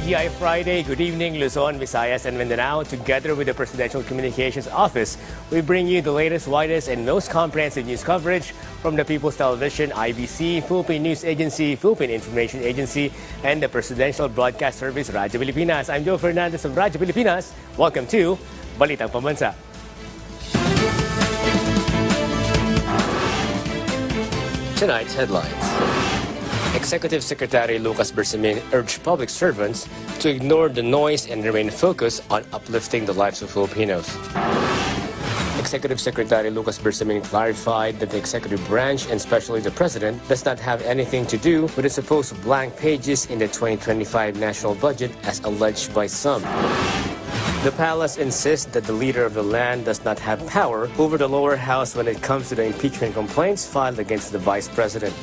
TGI Friday. Good evening, Luzon, Visayas, and Mindanao. Together with the Presidential Communications Office, we bring you the latest, widest, and most comprehensive news coverage from the People's Television, IBC, Philippine News Agency, Philippine Information Agency, and the Presidential Broadcast Service, Radyo Pilipinas. I'm Joe Fernandez of Radyo Pilipinas. Welcome to Balitang Pambansa. Tonight's headlines. Executive Secretary Lucas Bersamin urged public servants to ignore the noise and remain focused on uplifting the lives of Filipinos. Executive Secretary Lucas Bersamin clarified that the executive branch, and especially the President, does not have anything to do with the supposed blank pages in the 2025 national budget as alleged by some. The palace insists that the leader of the land does not have power over the lower house when it comes to the impeachment complaints filed against the Vice President.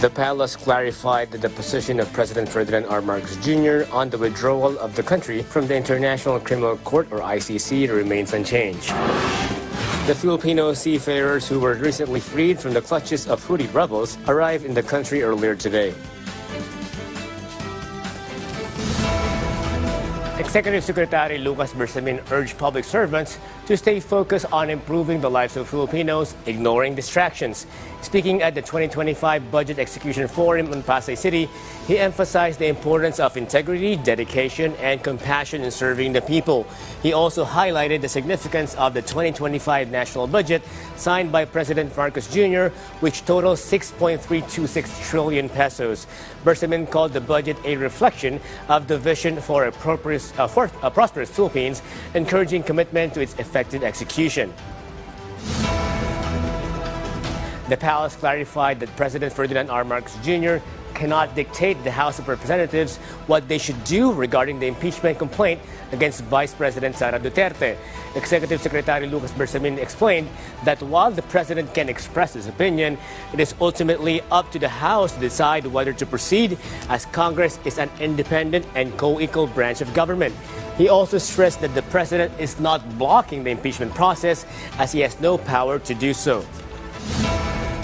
The palace clarified that the position of President Ferdinand R. Marcos Jr. on the withdrawal of the country from the International Criminal Court or ICC remains unchanged. The Filipino seafarers who were recently freed from the clutches of Houthi rebels arrived in the country earlier today. Executive Secretary Lucas Bersamin urged public servants to stay focused on improving the lives of Filipinos, ignoring distractions. Speaking at the 2025 Budget Execution Forum in Pasay City, he emphasized the importance of integrity, dedication, and compassion in serving the people. He also highlighted the significance of the 2025 national budget signed by President Marcos Jr., which totals 6.326 trillion pesos. Bersamin called the budget a reflection of the vision for a prosperous Philippines, encouraging commitment to its effective execution. The palace clarified that President Ferdinand R. Marcos Jr. cannot dictate the House of Representatives what they should do regarding the impeachment complaint against Vice President Sara Duterte. Executive Secretary Lucas Bersamin explained that while the President can express his opinion, it is ultimately up to the House to decide whether to proceed, as Congress is an independent and co-equal branch of government. He also stressed that the President is not blocking the impeachment process, as he has no power to do so.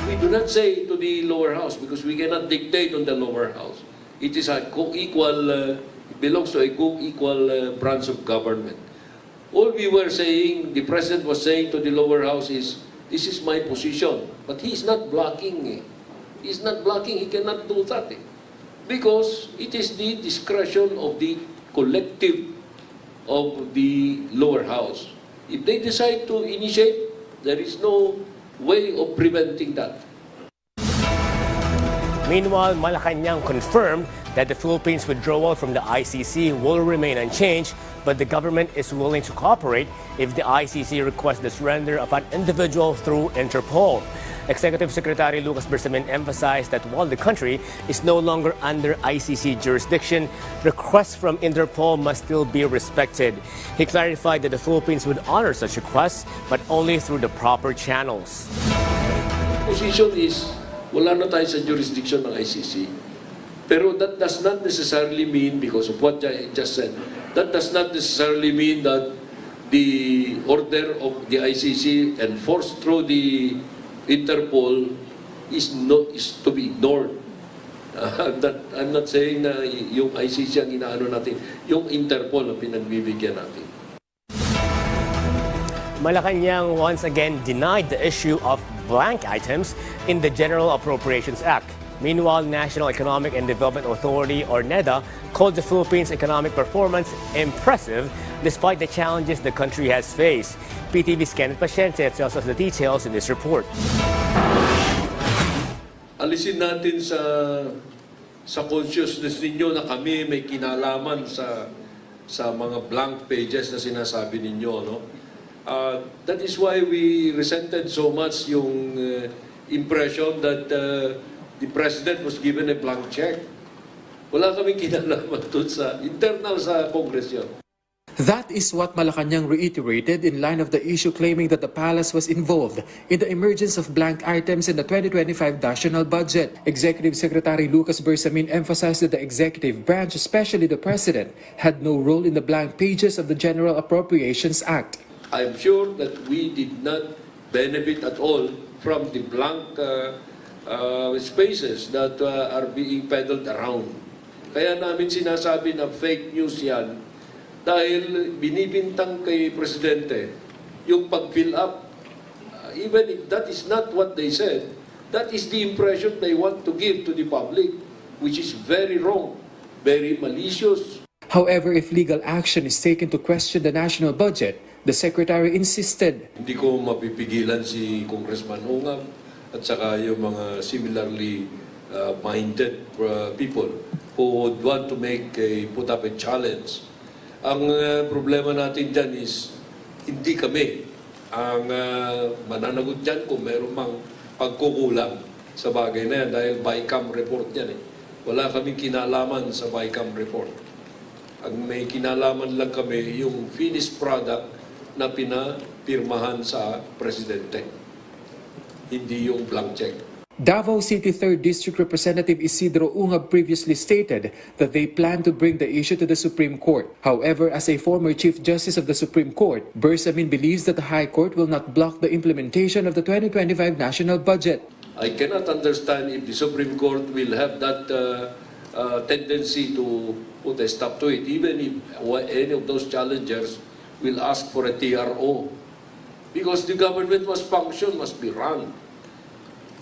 We do not say to the lower house because we cannot dictate on the lower house. It is a co-equal, belongs to a co-equal branch of government. All we were saying, the President was saying to the lower house is, this is my position. But he is not blocking. He is not blocking. He cannot do that. Because it is the discretion of the collective of the lower house. If they decide to initiate, there is no way of preventing that. Meanwhile, Malacañang confirmed that the Philippines' withdrawal from the ICC will remain unchanged, but the government is willing to cooperate if the ICC requests the surrender of an individual through Interpol. Executive Secretary Lucas Bersamin emphasized that while the country is no longer under ICC jurisdiction, requests from Interpol must still be respected. He clarified that the Philippines would honor such requests, but only through the proper channels. Position is, wala na tayo sa jurisdiction ng ICC. Pero that does not necessarily mean, because of what I just said, that does not necessarily mean that the order of the ICC enforced through the Interpol is to be ignored. I'm not saying na yung ICC ang inaano natin, yung Interpol ang pinagbibigyan natin. Malacañang once again denied the issue of blank items in the General Appropriations Act. Meanwhile, National Economic and Development Authority, or NEDA, called the Philippines' economic performance impressive despite the challenges the country has faced. PTV's Kenneth Paciente tells us the details in this report. Alisin natin sa consciousness ninyo na kami may kinalaman sa mga blank pages na sinasabi ninyo, no? That is why we resented so much yung impression that the President was given a blank check. Wala kaming kinalaman doon sa internal sa Congress yun. That is what Malacañang reiterated in line of the issue claiming that the palace was involved in the emergence of blank items in the 2025 national budget. Executive Secretary Lucas Bersamin emphasized that the executive branch, especially the President, had no role in the blank pages of the General Appropriations Act. I'm sure that we did not benefit at all from the blank spaces that are being peddled around. Kaya namin sinasabi na fake news yan dahil binibintang kay Presidente yung pag-fill up. Even if that is not what they said, that is the impression they want to give to the public, which is very wrong, very malicious. However, if legal action is taken to question the national budget, the Secretary insisted. Hindi ko mapipigilan si Congressman Ongab at saka yung mga similarly minded people who would want to put up a challenge. Ang problema natin dyan is hindi kami ang mananagot dyan kung meron mang pagkukulang sa bagay na yan dahil BICAM report yan eh. Wala kaming kinalaman sa BICAM report. Ang may kinalaman lang kami yung finished product na pinapirmahan sa Presidente. Hindi yung blank check. Davao City 3rd District Representative Isidro Ungab previously stated that they plan to bring the issue to the Supreme Court. However, as a former Chief Justice of the Supreme Court, Bersamin believes that the High Court will not block the implementation of the 2025 national budget. I cannot understand if the Supreme Court will have that tendency to put a stop to it, even if any of those challengers will ask for a TRO. Because the government must function, must be run.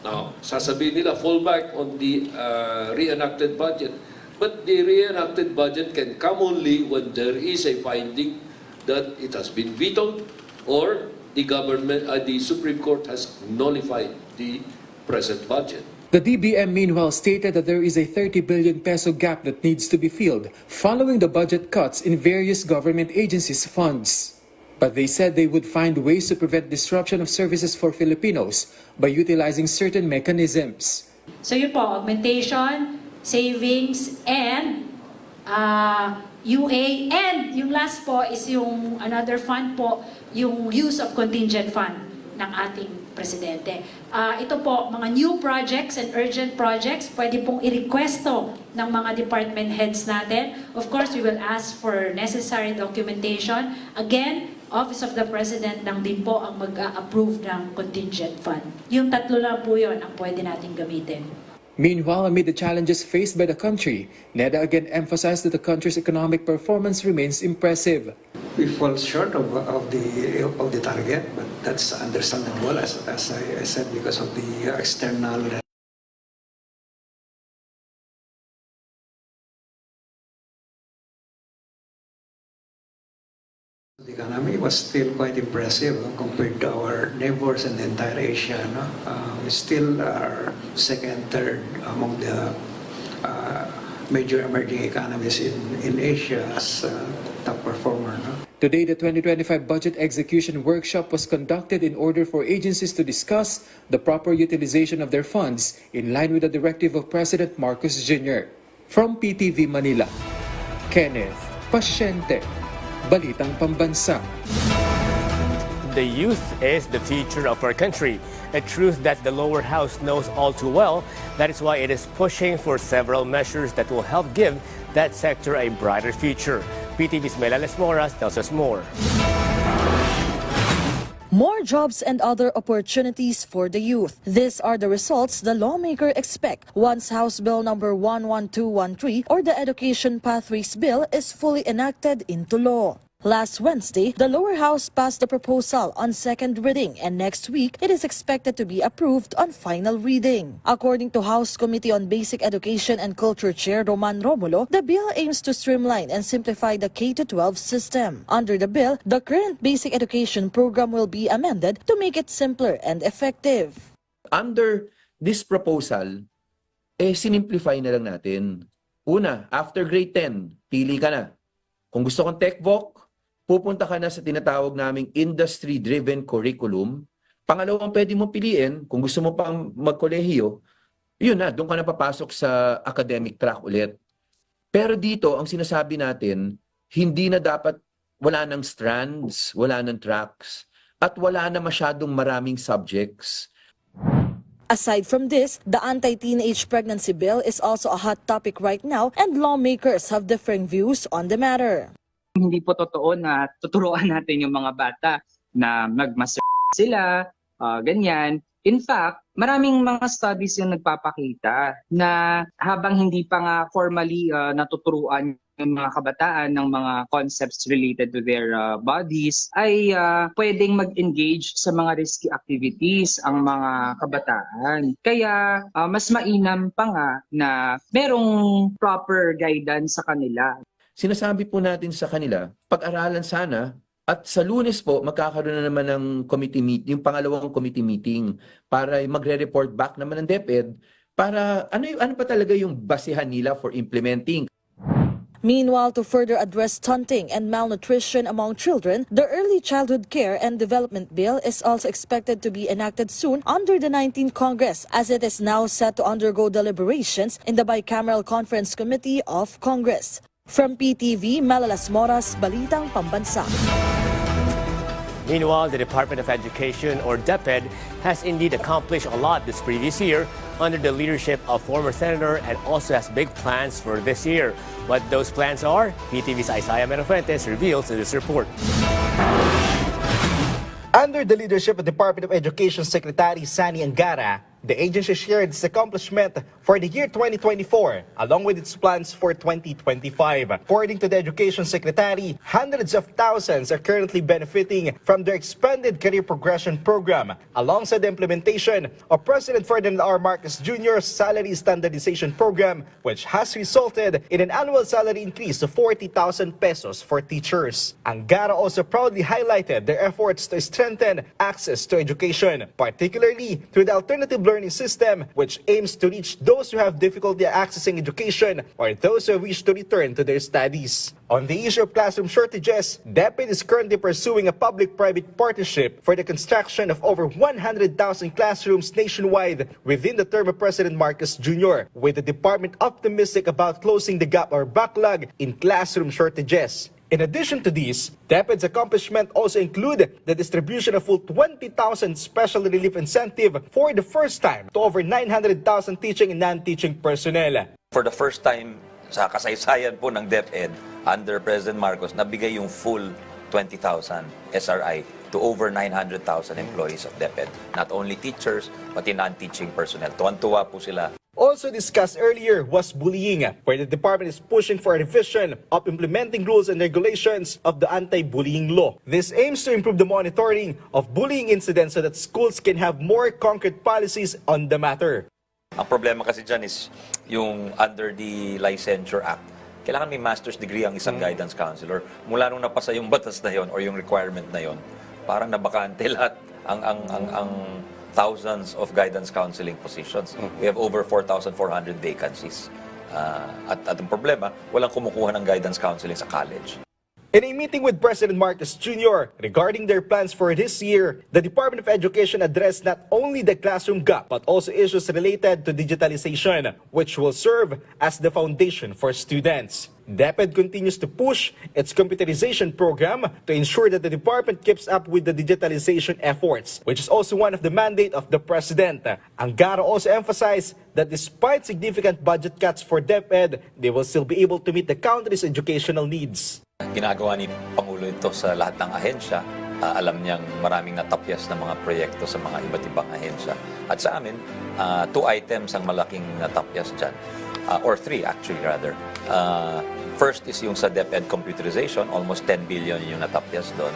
Now, sasabihin nila, fall back on the reenacted budget. But the reenacted budget can come only when there is a finding that it has been vetoed or the Supreme Court has nullified the present budget. The DBM meanwhile stated that there is a 30 billion peso gap that needs to be filled following the budget cuts in various government agencies' funds. But they said they would find ways to prevent disruption of services for Filipinos by utilizing certain mechanisms. So yun po, augmentation, savings, and UA. And yung last po is yung another fund po, yung use of contingent fund ng ating Presidente. Ito po, mga new projects and urgent projects, pwede pong i-requesto ng mga department heads natin. Of course, we will ask for necessary documentation. Again, Office of the President lang din po ang mag-approve ng contingent fund. Yung tatlo lang po yun ang pwede natin gamitin. Meanwhile, amid the challenges faced by the country, NEDA again emphasized that the country's economic performance remains impressive. We fall short of the target, but that's understandable, as I said, because of the external. The economy was still quite impressive compared to our neighbors in the entire Asia. No? We still are second, third among the major emerging economies in Asia as top performer. No? Today, the 2025 budget execution workshop was conducted in order for agencies to discuss the proper utilization of their funds in line with the directive of President Marcos Jr. From PTV Manila, Kenneth Pasyente, Balitang Pambansa. The youth is the future of our country, a truth that the lower house knows all too well. That is why it is pushing for several measures that will help give that sector a brighter future. PTV's Melales Moras tells us more. More jobs and other opportunities for the youth. These are the results the lawmaker expect once House Bill number 11213 or the Education Pathways Bill is fully enacted into law. Last Wednesday, the lower house passed the proposal on second reading, and next week it is expected to be approved on final reading. According to House Committee on Basic Education and Culture Chair Roman Romulo, the bill aims to streamline and simplify the K-12 system. Under the bill, the current basic education program will be amended to make it simpler and effective. Under this proposal, sinimplify na lang natin. Una, after grade 10, pili ka na. Kung gusto kong TechVoc, pupunta ka na sa tinatawag naming industry-driven curriculum. Pangalawang pwede mo piliin, kung gusto mo pang magkolehiyo, yun na, doon ka na papasok sa academic track ulit. Pero dito, ang sinasabi natin, hindi na dapat, wala ng strands, wala ng tracks, at wala na masyadong maraming subjects. Aside from this, the anti-teenage pregnancy bill is also a hot topic right now, and lawmakers have differing views on the matter. Hindi po totoo na tuturuan natin yung mga bata na magmaster sila, ganyan. In fact, maraming mga studies yung nagpapakita na habang hindi pa nga formally natuturuan yung mga kabataan ng mga concepts related to their bodies, ay pwedeng mag-engage sa mga risky activities ang mga kabataan. Kaya mas mainam pa nga na merong proper guidance sa kanila. Sinasabi po natin sa kanila, pag-aralan sana. At sa Lunes po, magkakaroon na naman ng committee meeting, yung pangalawang committee meeting para magre-report back naman ng DepEd para ano pa talaga yung basihan nila for implementing. Meanwhile, to further address stunting and malnutrition among children, the Early Childhood Care and Development Bill is also expected to be enacted soon under the 19th Congress, as it is now set to undergo deliberations in the Bicameral Conference Committee of Congress. From PTV, Malalas Moras, Balitang Pambansa. Meanwhile, the Department of Education, or DepEd, has indeed accomplished a lot this previous year under the leadership of former Senator and also has big plans for this year. What those plans are, PTV's Isaiah Menofuentes reveals in this report. Under the leadership of Department of Education Secretary Sani Angara, the agency shared its accomplishment for the year 2024, along with its plans for 2025. According to the Education Secretary, hundreds of thousands are currently benefiting from their expanded career progression program, alongside the implementation of President Ferdinand R. Marcos Jr.'s salary standardization program, which has resulted in an annual salary increase of 40,000 pesos for teachers. Angara also proudly highlighted their efforts to strengthen access to education, particularly through the alternative learning system, which aims to reach those who have difficulty accessing education or those who wish to return to their studies. On the issue of classroom shortages, DepEd is currently pursuing a public-private partnership for the construction of over 100,000 classrooms nationwide within the term of President Marcos Jr., with the department optimistic about closing the gap or backlog in classroom shortages. In addition to this, DepEd's accomplishment also include the distribution of full 20,000 special relief incentive for the first time to over 900,000 teaching and non-teaching personnel. For the first time sa kasaysayan po ng DepEd under President Marcos, nabigay yung full 20,000 SRI to over 900,000 employees of DepEd. Not only teachers, pati non-teaching personnel. Tuwan-tuwa po sila. Also discussed earlier was bullying, where the department is pushing for a revision of implementing rules and regulations of the anti-bullying law. This aims to improve the monitoring of bullying incidents so that schools can have more concrete policies on the matter. Ang problema kasi dyan is yung under the Licensure Act, kailangan may master's degree ang isang guidance counselor. Mula nung napasa yung batas na yon or yung requirement na yon, parang nabakante lahat ang thousands of guidance counseling positions. We have over 4,400 vacancies. At ang problema, walang kumukuha ng guidance counseling sa college. In a meeting with President Marcos Jr. regarding their plans for this year, the Department of Education addressed not only the classroom gap, but also issues related to digitalization, which will serve as the foundation for students. DepEd continues to push its computerization program to ensure that the department keeps up with the digitalization efforts, which is also one of the mandate of the President. Angara also emphasized that despite significant budget cuts for DepEd, they will still be able to meet the country's educational needs. Ginagawa ni Pangulo ito sa lahat ng ahensya. Alam niyang maraming natapyas na mga proyekto sa mga iba't ibang ahensya. At sa amin, 2 items ang malaking natapyas dyan. Or 3 actually rather. First is yung sa DepEd computerization, almost 10 billion yung natapyas doon.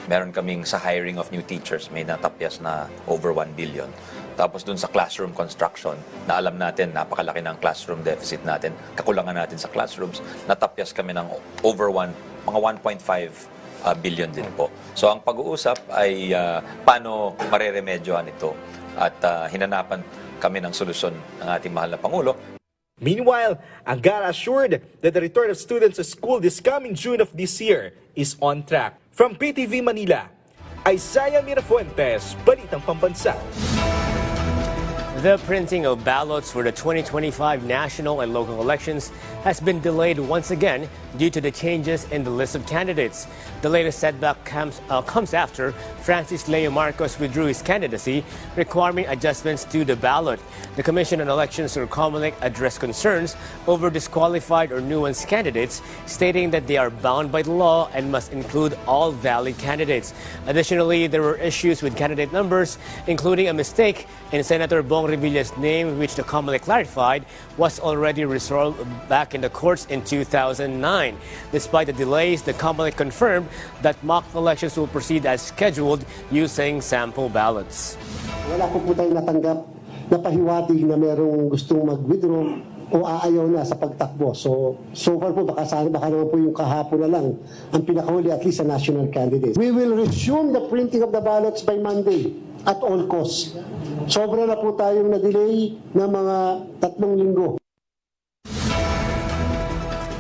Meron kaming sa hiring of new teachers, may natapyas na over 1 billion. Tapos doon sa classroom construction, na alam natin, napakalaki ng classroom deficit natin, kakulangan natin sa classrooms, natapyas kami ng over mga 1.5 billion din po. So ang pag-uusap ay paano mareremedyohan ito at hinanapan kami ng solusyon ng ating mahal na Pangulo. Meanwhile, Angara assured that the return of students to school this coming June of this year is on track. From PTV Manila, Isaiah Menofuentes, Balitang Pambansa. The printing of ballots for the 2025 national and local elections has been delayed once again due to the changes in the list of candidates. The latest setback comes after Francis Leo Marcos withdrew his candidacy, requiring adjustments to the ballot. The Commission on Elections or COMELEC addressed concerns over disqualified or nuanced candidates, stating that they are bound by the law and must include all valid candidates. Additionally, there were issues with candidate numbers, including a mistake in Senator Bong Revilla's name, which the COMELEC clarified was already resolved back in the courts in 2009. Despite the delays, the COMELEC confirmed that mock elections will proceed as scheduled using sample ballots. Wala po tayong natanggap na pahiwatig na merong gustong mag-withdraw o aayaw na sa pagtakbo. So far po, baka naman po yung kahapon na lang ang pinakahuli, at least sa national candidates. We will resume the printing of the ballots by Monday at all costs. Sobra na po tayong na-delay na mga 3 linggo.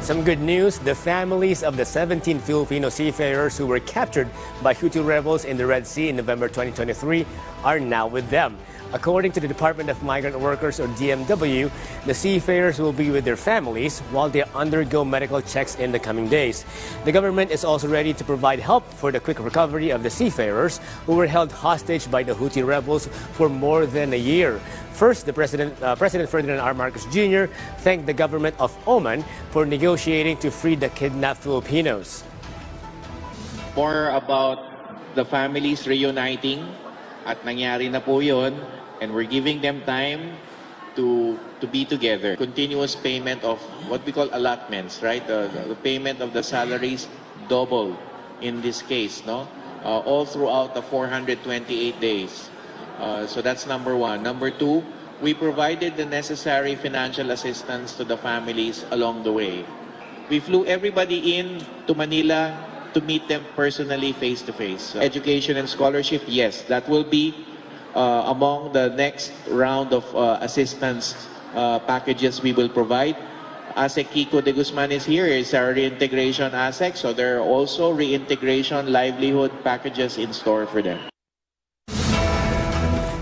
Some good news, the families of the 17 Filipino seafarers who were captured by Houthi rebels in the Red Sea in November 2023 are now with them. According to the Department of Migrant Workers, or DMW, the seafarers will be with their families while they undergo medical checks in the coming days. The government is also ready to provide help for the quick recovery of the seafarers who were held hostage by the Houthi rebels for more than a year. First, President Ferdinand R. Marcos Jr. thanked the government of Oman for negotiating to free the kidnapped Filipinos. More about the families reuniting, at nangyari na po yun, and we're giving them time to be together. Continuous payment of what we call allotments, right? The payment of the salaries double in this case, no? All throughout the 428 days. So that's number one. Number two, we provided the necessary financial assistance to the families along the way. We flew everybody in to Manila to meet them personally, face-to-face. Education and scholarship, yes, that will be among the next round of assistance packages we will provide. ASEC Kiko de Guzman is here, is our reintegration ASEC, so there are also reintegration livelihood packages in store for them.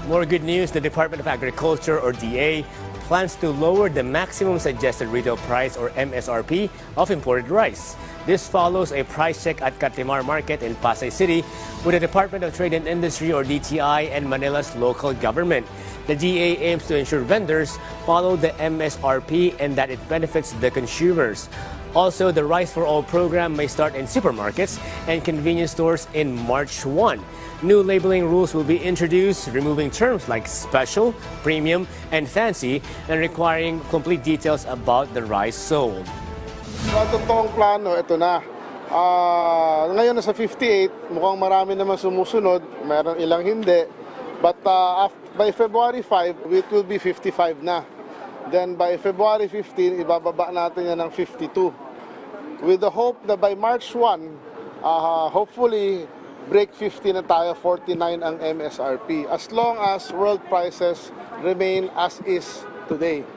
More good news, the Department of Agriculture, or DA, plans to lower the maximum suggested retail price, or MSRP, of imported rice. This follows a price check at Cartimar Market in Pasay City with the Department of Trade and Industry, or DTI, and Manila's local government. The DA aims to ensure vendors follow the MSRP and that it benefits the consumers. Also, the Rice for All program may start in supermarkets and convenience stores in March 1. New labeling rules will be introduced, removing terms like special, premium, and fancy, and requiring complete details about the rice sold. Sa totoong plano, ito na. Ngayon nasa 58, mukhang marami naman sumusunod, mayroong ilang hindi. But by February 5, it will be 55 na. Then by February 15, ibababa natin yan ng 52. With the hope that by March 1, hopefully, break 50 na tayo, 49 ang MSRP. As long as world prices remain as is today.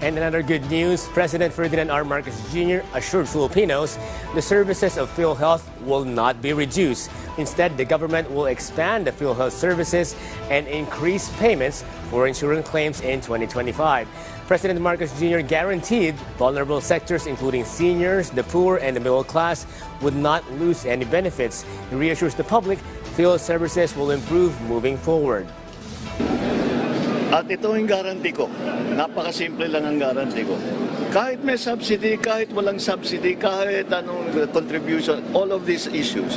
And another good news, President Ferdinand R. Marcos Jr. assured Filipinos the services of PhilHealth will not be reduced. Instead, the government will expand the PhilHealth services and increase payments for insurance claims in 2025. President Marcos Jr. guaranteed vulnerable sectors, including seniors, the poor, and the middle class, would not lose any benefits. He reassures the public PhilHealth services will improve moving forward. At ito ang guarantee ko. Napakasimple lang ang guarantee ko. Kahit may subsidy, kahit walang subsidy, kahit anong contribution, all of these issues,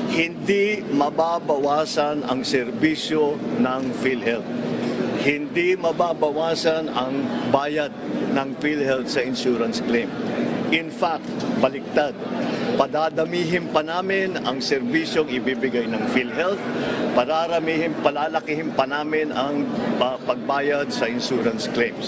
hindi mababawasan ang serbisyo ng PhilHealth. Hindi mababawasan ang bayad ng PhilHealth sa insurance claim. In fact, baliktad. Padadamihin pa namin ang serbisyong ibibigay ng PhilHealth, palalakihin pa namin ang pagbayad sa insurance claims.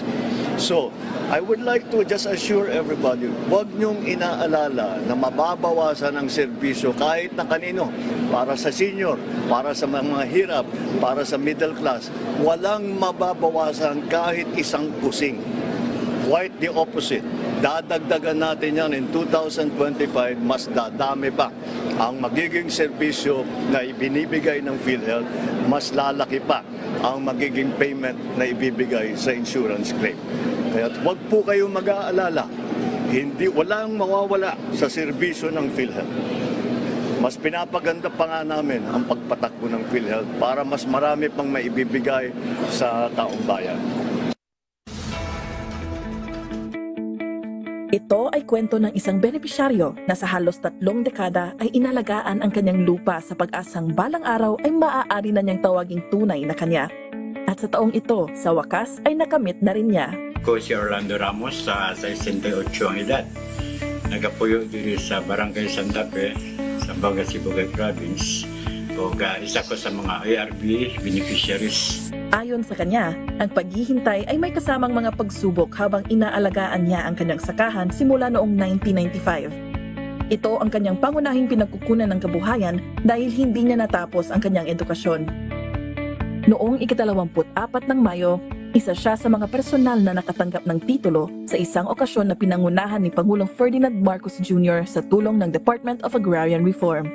So, I would like to just assure everybody, huwag niyong inaalala na mababawasan ang serbisyo kahit na kanino, para sa senior, para sa mga hirap, para sa middle class. Walang mababawasan kahit isang kusing. Quite the opposite. dadagdagan natin yan in 2025, mas dadami pa ang magiging serbisyo na ibinibigay ng PhilHealth, mas lalaki pa ang magiging payment na ibibigay sa insurance claim. Kaya huwag po kayong mag-aalala, walang mawawala sa serbisyo ng PhilHealth. Mas pinapaganda pa nga namin ang pagpatakbo ng PhilHealth para mas marami pang maibibigay sa taong bayan. Ito ay kwento ng isang benepisyaryo na sa halos 3 dekada ay inalagaan ang kanyang lupa sa pag-asang balang araw ay maaari na niyang tawaging tunay na kanya. At sa taong ito, sa wakas ay nakamit na rin niya. Ako si Orlando Ramos, sa 68 ang edad. Nagapuyo diri sa Barangay Sandape, sa Zamboanga, Sibugay Province. O isa ko sa mga ARB beneficiaries. Ayon sa kanya, ang paghihintay ay may kasamang mga pagsubok habang inaalagaan niya ang kanyang sakahan simula noong 1995. Ito ang kanyang pangunahing pinagkukunan ng kabuhayan dahil hindi niya natapos ang kanyang edukasyon. Noong ika-24 ng Mayo, isa siya sa mga personal na nakatanggap ng titulo sa isang okasyon na pinangunahan ni Pangulong Ferdinand Marcos Jr. sa tulong ng Department of Agrarian Reform.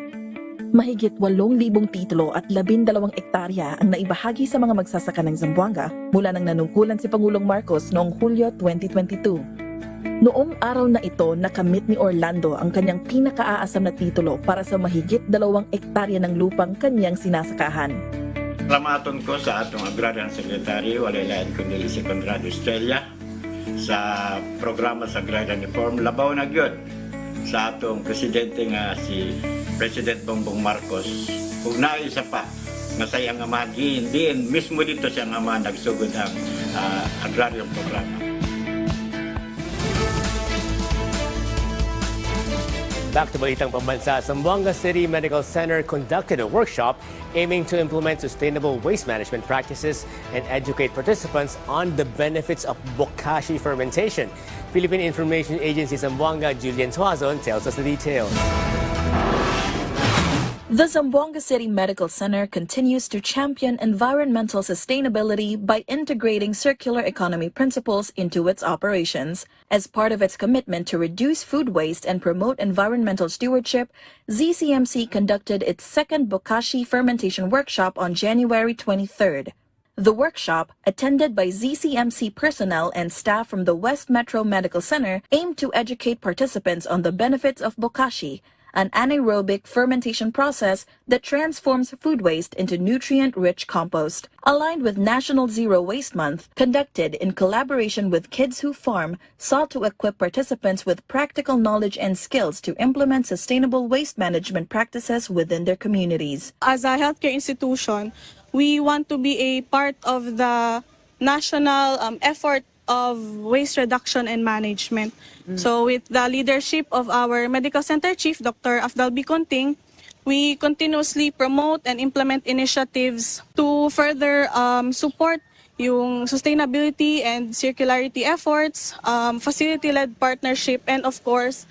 Mahigit 8,000 titulo at 12 ektarya ang naibahagi sa mga magsasaka ng Zamboanga mula nang nanungkulan si Pangulong Marcos noong Hulyo 2022. Noong araw na ito, nakamit ni Orlando ang kanyang pinakaaasam na titulo para sa mahigit 2 ektarya ng lupang kanyang sinasakahan. Salamaton ko sa atong Agrarian Secretary, walay lain kundi si Conrad Estrella, sa programa sa Agrarian Reform. Labaw na gyud sa atong presidente nga si President Bongbong Marcos. Kung naisa pa, masayang nga mag-iindiin, mismo dito siya nga nagsugod ang agrarian programa. Back to Balitang Pambansa, Zamboanga City Medical Center conducted a workshop aiming to implement sustainable waste management practices and educate participants on the benefits of bokashi fermentation. Philippine Information Agency Zamboanga Julian Tuazon tells us the details. The Zamboanga City Medical Center continues to champion environmental sustainability by integrating circular economy principles into its operations. As part of its commitment to reduce food waste and promote environmental stewardship, ZCMC conducted its second bokashi fermentation workshop on January 23rd. The workshop, attended by ZCMC personnel and staff from the West Metro Medical Center, aimed to educate participants on the benefits of bokashi, an anaerobic fermentation process that transforms food waste into nutrient-rich compost. Aligned with National Zero Waste Month, conducted in collaboration with Kids Who Farm, sought to equip participants with practical knowledge and skills to implement sustainable waste management practices within their communities. As a healthcare institution, we want to be a part of the national effort of waste reduction and management. So with the leadership of our Medical Center Chief, Dr. Afdal Biconting, we continuously promote and implement initiatives to further support yung sustainability and circularity efforts, facility-led partnership, and of course,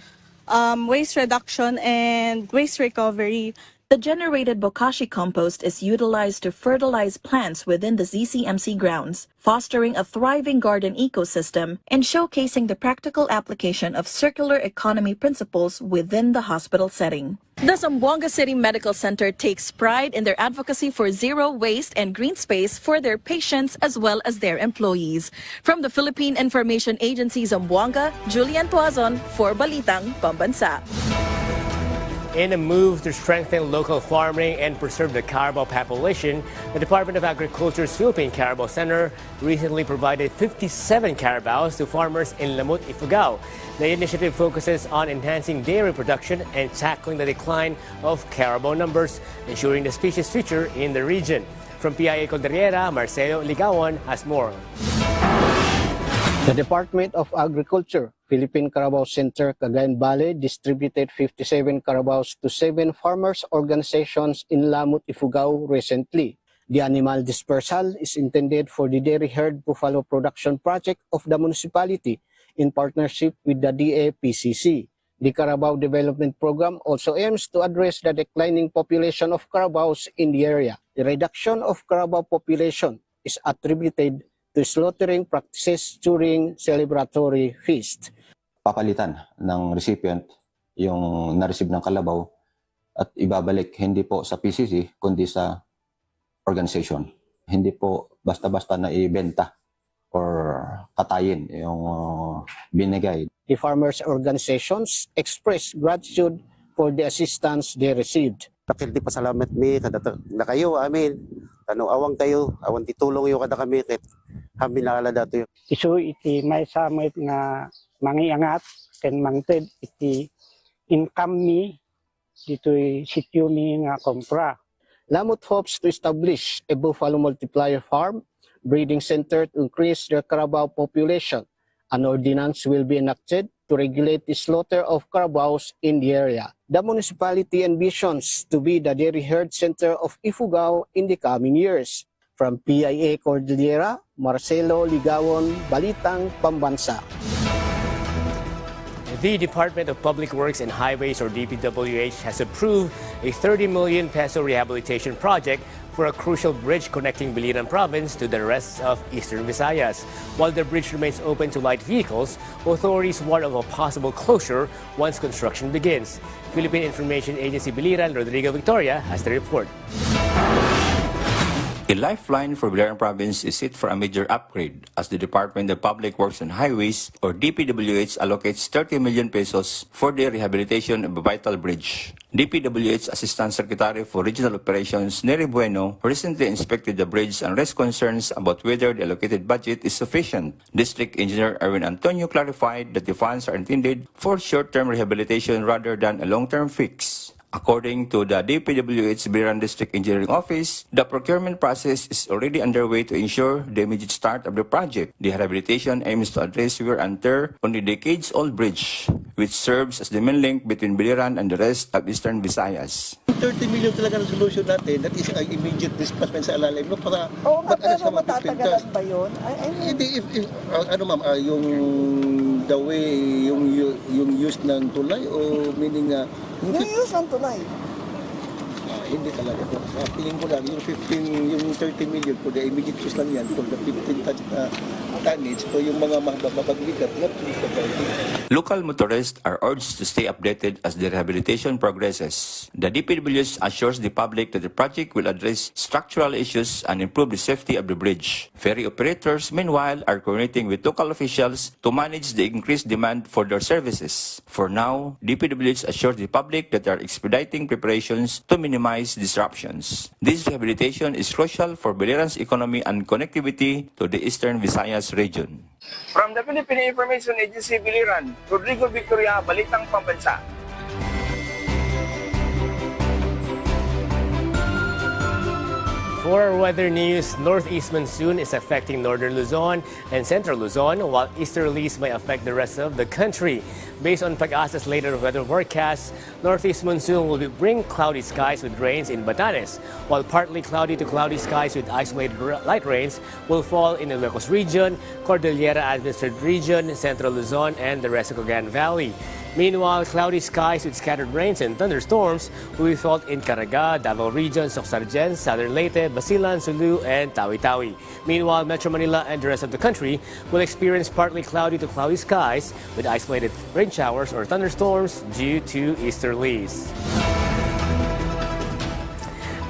waste reduction and waste recovery. The generated bokashi compost is utilized to fertilize plants within the ZCMC grounds, fostering a thriving garden ecosystem and showcasing the practical application of circular economy principles within the hospital setting. The Zamboanga City Medical Center takes pride in their advocacy for zero waste and green space for their patients as well as their employees. From the Philippine Information Agency Zamboanga, Julian Tuazon for Balitang Pambansa. In a move to strengthen local farming and preserve the carabao population, the Department of Agriculture's Philippine Carabao Center recently provided 57 carabaos to farmers in Lamut, Ifugao. The initiative focuses on enhancing dairy production and tackling the decline of carabao numbers, ensuring the species feature in the region. From PIA Calderiera, Marcelo Ligawan has more. The Department of Agriculture, Philippine Carabao Center, Cagayan Valley, distributed 57 carabaos to 7 farmers' organizations in Lamut, Ifugao recently. The animal dispersal is intended for the dairy herd buffalo production project of the municipality in partnership with the DAPCC. The Carabao Development Program also aims to address the declining population of carabaos in the area. The reduction of carabao population is attributed to slaughtering practices during celebratory feast. papalitan ng recipient yung na-receive ng kalabaw at ibabalik hindi po sa PCC kundi sa organization. Hindi po basta-basta na ibenta or katayin yung binigay. The farmers' organizations expressed gratitude for the assistance they received. Pakilti pasalamat mi kada na kayo amin. Awang kayo, awang titulong yo kada kami ket kami nalala dato. Isu iti may samit nga mangiangat ken mangted iti income mi ditoy sityo mi nga kompra. Lamut hopes to establish a buffalo multiplier farm, breeding center to increase their carabao population. An ordinance will be enacted to regulate the slaughter of carabaos in the area. The municipality envisions to be the dairy herd center of Ifugao in the coming years. From PIA Cordillera, Marcelo Ligawon, Balitang Pambansa. The Department of Public Works and Highways, or DPWH, has approved a 30 million peso rehabilitation project for a crucial bridge connecting Balitang Province to the rest of Eastern Visayas. While the bridge remains open to light vehicles, authorities warn of a possible closure once construction begins. Philippine Information Agency Biliran, Rodrigo Victoria, has the report. A lifeline for Balitang Province is set for a major upgrade as the Department of Public Works and Highways, or DPWH, allocates 30 million pesos for the rehabilitation of a vital bridge. DPWH Assistant Secretary for Regional Operations Nery Bueno recently inspected the bridge and raised concerns about whether the allocated budget is sufficient. District Engineer Erwin Antonio clarified that the funds are intended for short-term rehabilitation rather than a long-term fix. According to the DPWH Biliran District Engineering Office, the procurement process is already underway to ensure the immediate start of the project. The rehabilitation aims to address wear and tear on the decades-old bridge, which serves as the main link between Biliran and the rest of Eastern Visayas. 30 million talaga ng solution natin, that is an immediate disbursement sa alalim. No, para, pero matatagalan ba yun? Hindi, yung the way, yung use ng tulay o meaning yung use ng tulay? Hindi talaga po. Tingin ko lang, yung 30 million po, the immediate use lang yan for the 15 tonnage po yung mga mababigat. Local motorists are urged to stay updated as the rehabilitation progresses. The DPWH assures the public that the project will address structural issues and improve the safety of the bridge. Ferry operators, meanwhile, are coordinating with local officials to manage the increased demand for their services. For now, DPWH assures the public that they are expediting preparations to minimize disruptions. This rehabilitation is crucial for Biliran's economy and connectivity to the Eastern Visayas region. From the Philippine Information Agency Biliran, Rodrigo Victoria, Balitang Pambansa. For our weather news, northeast monsoon is affecting northern Luzon and central Luzon, while easterlies may affect the rest of the country. Based on Pag-asa's later weather forecast, northeast monsoon will bring cloudy skies with rains in Batanes, while partly cloudy to cloudy skies with isolated light rains will fall in the Ilocos region, Cordillera-administered region, central Luzon, and the rest of Cagayan Valley. Meanwhile, cloudy skies with scattered rains and thunderstorms will be felt in Caraga, Davao region, Soxargen, Southern Leyte, Basilan, Sulu, and Tawi-Tawi. Meanwhile, Metro Manila and the rest of the country will experience partly cloudy to cloudy skies with isolated rain showers or thunderstorms due to easterlies.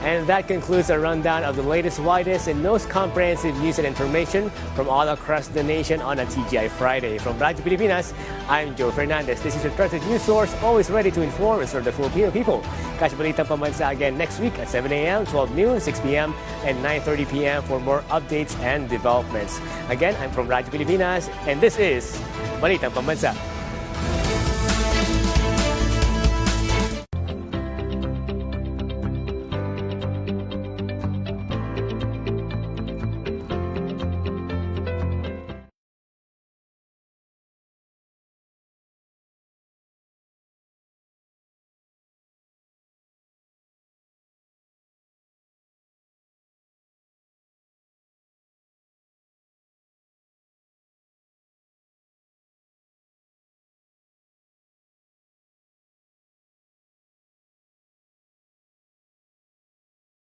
And that concludes our rundown of the latest, widest, and most comprehensive news and information from all across the nation on a TGI Friday. From Radyo Pilipinas, I'm Joe Fernandez. This is your trusted news source, always ready to inform and serve the Filipino people. Catch Balitang Pambansa again next week at 7 a.m., 12 noon, 6 p.m., and 9:30 p.m. for more updates and developments. Again, I'm from Radyo Pilipinas, and this is Balitang Pambansa.